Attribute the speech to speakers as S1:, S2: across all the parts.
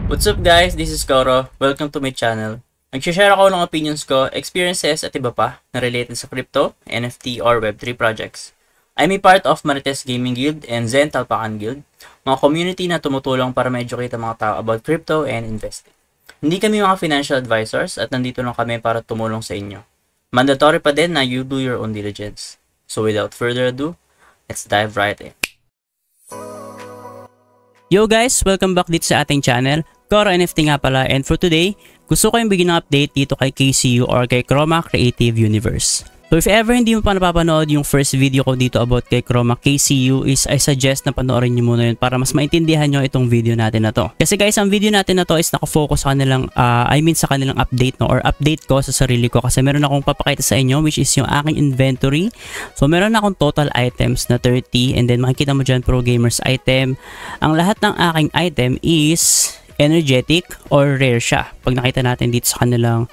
S1: What's up guys? This is Koro. Welcome to my channel. Nag-share ako ng opinions ko, experiences at iba pa na related sa crypto, NFT or Web3 projects. I'm a part of Marites Gaming Guild and Zen Talpakan Guild, mga community na tumutulong para ma-educate ang mga tao about crypto and investing. Hindi kami mga financial advisors at nandito lang kami para tumulong sa inyo. Mandatory pa din na you do your own diligence. So without further ado, let's dive right in. Yo guys! Welcome back dito sa ating channel. Koro NFT nga pala, and for today, gusto ko yung bigyan ng update dito kay KCU or kay Chroma Creative Universe. So if ever hindi mo pa napapanood yung first video ko dito about kay Chroma KCU is I suggest na panoorin nyo muna yun para mas maintindihan nyo itong video natin na to. Kasi guys, ang video natin na to is nakafocus sa kanilang, sa kanilang update or update ko sa sarili ko kasi meron akong papakita sa inyo which is yung aking inventory. So meron akong total items na 30 and then makikita mo dyan Pro Gamers item. Ang lahat ng aking item is energetic or rare siya. Pag nakita natin dito sa kanilang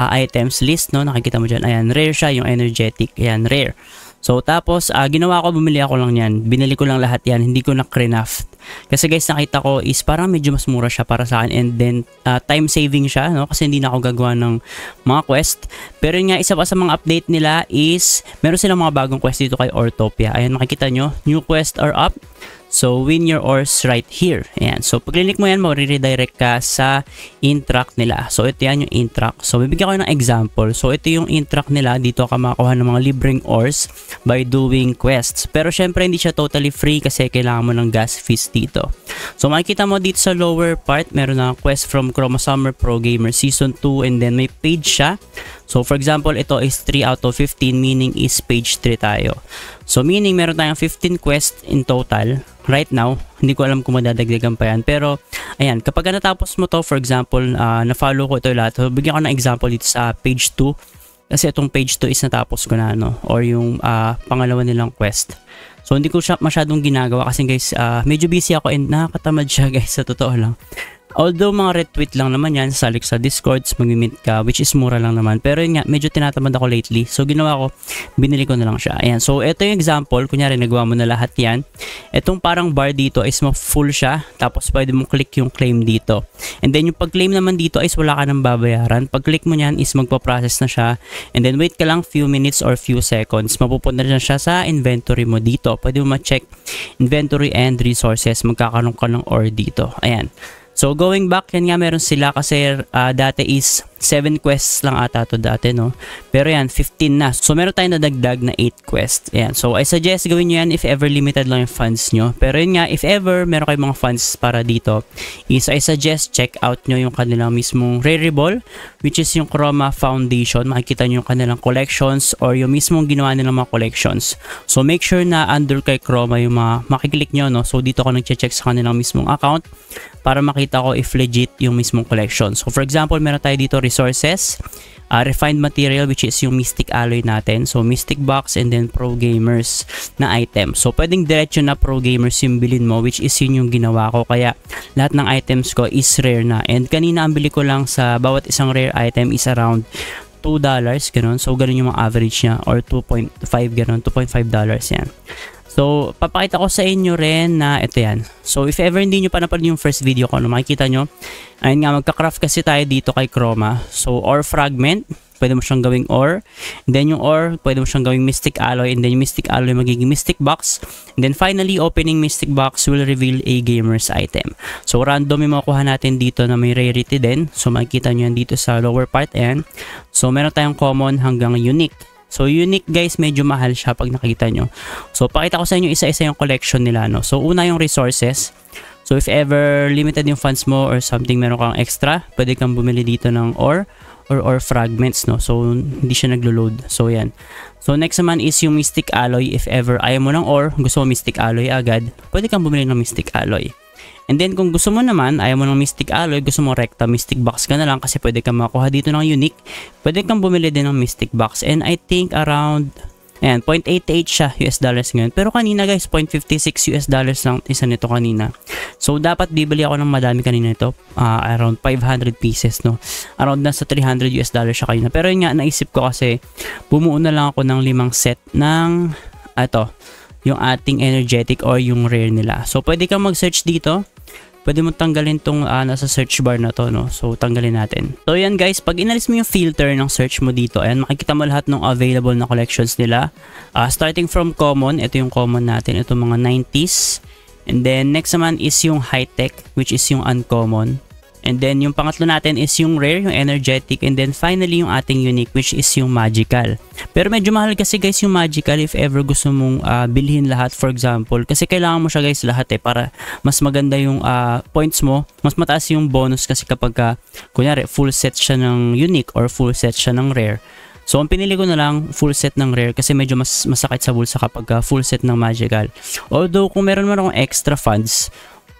S1: items list, no, nakikita mo dyan, ayan, rare siya yung energetic, ayan, rare. So, tapos, ginawa ko, bumili ako lang yan. Binili ko lang lahat yan, hindi ko na craft. Kasi guys, nakita ko is parang medyo mas mura siya para sa akin and then time saving siya, no, kasi hindi na ako gagawa ng mga quest. Pero yun nga, isa pa sa mga update nila is, meron silang mga bagong quest dito kay Ortopia. Ayan, makikita nyo, new quest are up. So, win your ores right here. Ayan. So, pag click mo yan, ma-redirect ka sa in-track nila. So, ito yan yung in-track. So, bibigyan ko ng example. So, ito yung in-track nila. Dito ka makakuha ng mga libreng ores by doing quests. Pero, syempre, hindi siya totally free kasi kailangan mo ng gas fees dito. So, makikita mo dito sa lower part, meron na quest from Chroma Summer Pro Gamer Season 2 and then may page siya. So, for example, ito is 3 out of 15 meaning is page 3 tayo. So, meaning meron tayong 15 quests in total. Right now, hindi ko alam kung madadagdagan pa yan. Pero, ayan, kapag natapos mo to, for example, na-follow ko ito lahat. So, bigyan ko ng example dito sa page 2. Kasi itong page 2 is natapos ko na, no? Or yung pangalawa nilang quest. So, hindi ko siya masyadong ginagawa kasi guys, medyo busy ako and nakakatamad siya guys, sa totoo lang. Although mga retweet lang naman yan, sasalik sa Discords, mag-mint ka, which is mura lang naman. Pero yun nga, medyo tinatamad ako lately. So ginawa ko, binili ko na lang siya. Ayan, so ito yung example, kunyari nagawa mo na lahat yan. Itong parang bar dito is full siya, tapos pwede mong click yung claim dito. And then yung pag-claim naman dito is wala ka nang babayaran. Pag-click mo nyan is magpa-process na siya. And then wait ka lang few minutes or few seconds. Mapupunta na siya sa inventory mo dito. Pwede mo ma-check inventory and resources. Magkakaroon ka ng ore dito. Ayan. So, going back, yan nga meron sila kasi dati is 7 quests lang ata to dati, no? Pero yan, 15 na. So, meron tayong nadagdag na 8 quests. Ayan. So, I suggest gawin nyo yan if ever limited lang yung funds nyo. Pero yun nga, if ever meron kayong mga funds para dito, is I suggest check out nyo yung kanilang mismong Rarible, which is yung Chroma Foundation. Makikita nyo yung kanilang collections or yung mismong ginawa nilang mga collections. So, make sure na under kay Chroma yung mga makiklik nyo, no? So, dito ako nag-check sa kanilang mismong account para makita ko if legit yung mismong collection. So, for example, meron tayo dito resources, refined material which is yung Mystic Alloy natin. So, Mystic Box and then Pro Gamers na item. So, pwedeng diretso na Pro Gamers yung bilhin mo which is yun yung ginawa ko. Kaya, lahat ng items ko is rare na. And kanina ang bili ko lang sa bawat isang rare item is around $2, ganun. So, ganun yung mga average niya or 2.5, ganun. $2.5 yan. So, papakita ko sa inyo rin na ito yan. So, if ever hindi nyo pa napanood yung first video ko, no, makikita nyo, ayun nga, magka-craft kasi tayo dito kay Chroma. So, ore fragment, pwede mo siyang gawing ore. And then yung ore, pwede mo siyang gawing Mystic Alloy. And then yung Mystic Alloy magiging Mystic Box. And then finally, opening Mystic Box will reveal a gamer's item. So, random yung makukuha natin dito na may rarity din. So, makikita nyo yan dito sa lower part. Ayan. So, meron tayong common hanggang unique. So, unique guys, medyo mahal siya pag nakita nyo. So, pakita ko sa inyo isa-isa yung collection nila, no? So, una yung resources. So, if ever limited yung funds mo or something, meron kang extra, pwede kang bumili dito ng ore or ore fragments, no? So, hindi siya naglo-load. So, yan. So, next naman is yung Mystic Alloy. If ever ayaw mo ng ore, gusto mo Mystic Alloy agad, pwede kang bumili ng Mystic Alloy. And then kung gusto mo naman, ayaw mo ng Mystic Alloy, gusto mo Recta Mystic Box ka na lang kasi pwede kang makuha dito ng unique, pwede kang bumili din ng Mystic Box. And I think around, ayan, 0.88 siya US dollars ngayon. Pero kanina guys, 0.56 US dollars lang isa nito kanina. So dapat bibili ako ng madami kanina nito, around 500 pieces, no? Around nasa 300 US dollars siya kanina. Pero yun nga, naisip ko kasi bumuo na lang ako ng 5 set ng, yung ating energetic or yung rare nila. So pwede kang mag-search dito. pwede mo tanggalin tong nasa search bar na to, no? So tanggalin natin. So yan guys, pag inalis mo yung filter ng search mo dito, ayan, makikita mo lahat ng available na collections nila. Starting from common, ito yung common natin, ito mga 90s. And then next naman is yung high-tech, which is yung uncommon. And then yung pangatlo natin is yung rare, yung energetic, and then finally yung ating unique, which is yung magical. Pero medyo mahal kasi guys yung magical if ever gusto mong bilhin lahat, for example, kasi kailangan mo siya guys lahat para mas maganda yung points mo, mas mataas yung bonus kasi kapag kunyari full set siya ng unique or full set siya ng rare. So ang pinili ko na lang full set ng rare kasi medyo mas masakit sa bulsa kapag full set ng magical. Although kung meron man akong extra funds,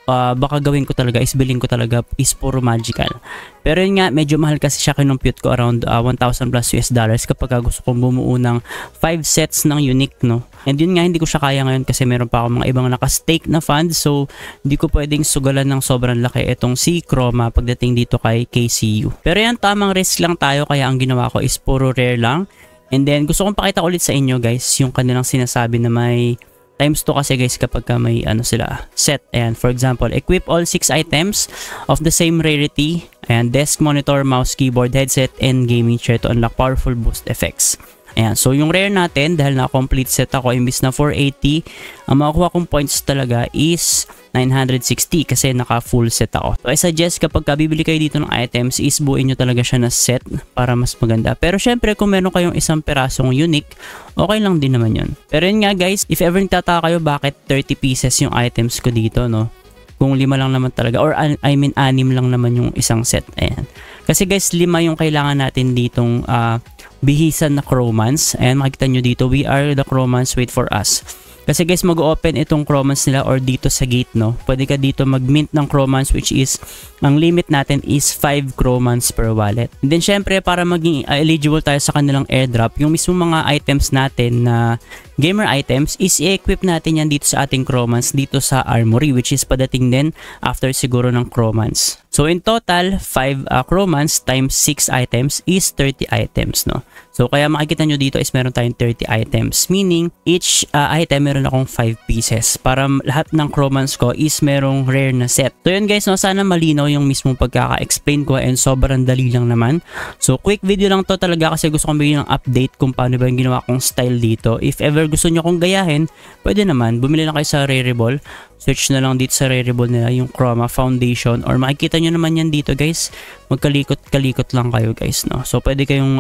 S1: baka gawin ko talaga is bilhin ko talaga is puro magical. Pero yun nga, medyo mahal kasi siya, kinumpute ko around 1,000 plus US dollars kapag gusto kong bumuo ng 5 sets ng unique, no? And yun nga, hindi ko siya kaya ngayon kasi meron pa ako mga ibang naka-stake na funds, so hindi ko pwedeng sugalan ng sobrang laki itong si Chroma pagdating dito kay KCU. Pero yan, tamang risk lang tayo, kaya ang ginawa ko is puro rare lang. And then gusto kong pakita ulit sa inyo guys yung kanilang sinasabi na may times 2 kasi guys kapag may sila set. And for example, equip all 6 items of the same rarity and desk, monitor, mouse, keyboard, headset, and gaming chair to unlock powerful boost effects. Ayan, so yung rare natin, dahil na-complete set ako, imbis na 480, ang makukuha kong points talaga is 960 kasi naka-full set ako. So I suggest kapag bibili kayo dito ng items, is buuin nyo talaga siya na set para mas maganda. Pero syempre, kung meron kayong isang perasong unique, okay lang din naman yun. Pero yun nga guys, if ever nagtataka kayo bakit 30 pieces yung items ko dito, no? Kung 5 lang naman talaga, or I mean 6 lang naman yung isang set. Ayan. Kasi guys, 5 yung kailangan natin ditong bihisan na Chromans. Ayan, makikita nyo dito, we are the Chromans, wait for us. Kasi guys, mag-open itong Chromans nila or dito sa gate, no? Pwede ka dito mag-mint ng Chromans, which is, ang limit natin is 5 Chromans per wallet. And then syempre, para maging eligible tayo sa kanilang airdrop, yung mismo mga items natin na gamer items is i-equip natin yan dito sa ating Chromans, dito sa Armory, which is padating din after siguro ng Chromans. So in total, 5 Chromans times 6 items is 30 items, no? So kaya makikita nyo dito is meron tayong 30 items, meaning each item meron akong 5 pieces para lahat ng Chromans ko is merong rare na set. So yun guys, no, sana malinaw yung mismong pagkaka-explain ko and sobrang dali lang naman. So quick video lang to talaga kasi gusto kong bigyan ng update kung paano ba yung ginawa kong style dito. If ever gusto nyo kong gayahin, pwede naman, bumili lang kayo sa Rarible. Search na lang dito sa Rarible nila yung Chroma Foundation, or makikita nyo naman yan dito guys. Magkalikot-kalikot lang kayo guys, no? So pwede kayong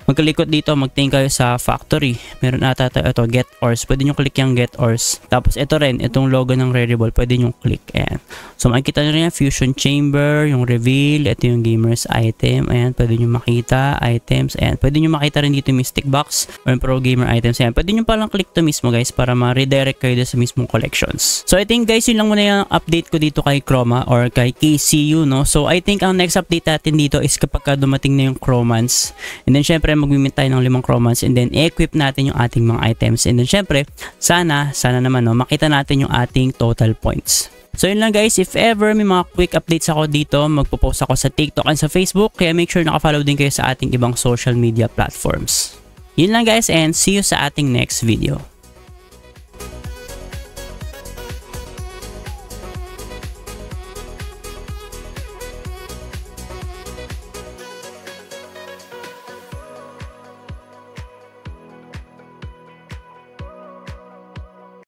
S1: magkalikot dito, magtingin kayo sa factory. Meron ata ito, get ores. Pwede nyo click yung get ores. Tapos ito rin, itong logo ng Rarible, pwede nyo click. Ayan. So makikita nyo rin yung fusion chamber, yung reveal, ito yung gamers item. Ayan, pwede nyo makita items. Ayan, pwede nyo makita rin dito yung mystic box or yung pro gamer items. Ayan, pwede nyo palang click to mismo guys para ma-redirect kayo sa mismong collections. So I think guys, yun lang muna yung update ko dito kay Chroma or kay KCU, no? So I think ang next update natin dito is kapag dumating na yung Chromans. And then syempre mag-mint tayo ng 5 Chromans and then i-equip natin yung ating mga items. And then syempre, sana naman, no, makita natin yung ating total points. So yun lang guys, if ever may mga quick updates ako dito, magpo-post ako sa TikTok and sa Facebook, kaya make sure naka-follow din kayo sa ating ibang social media platforms. Yun lang guys, and see you sa ating next video.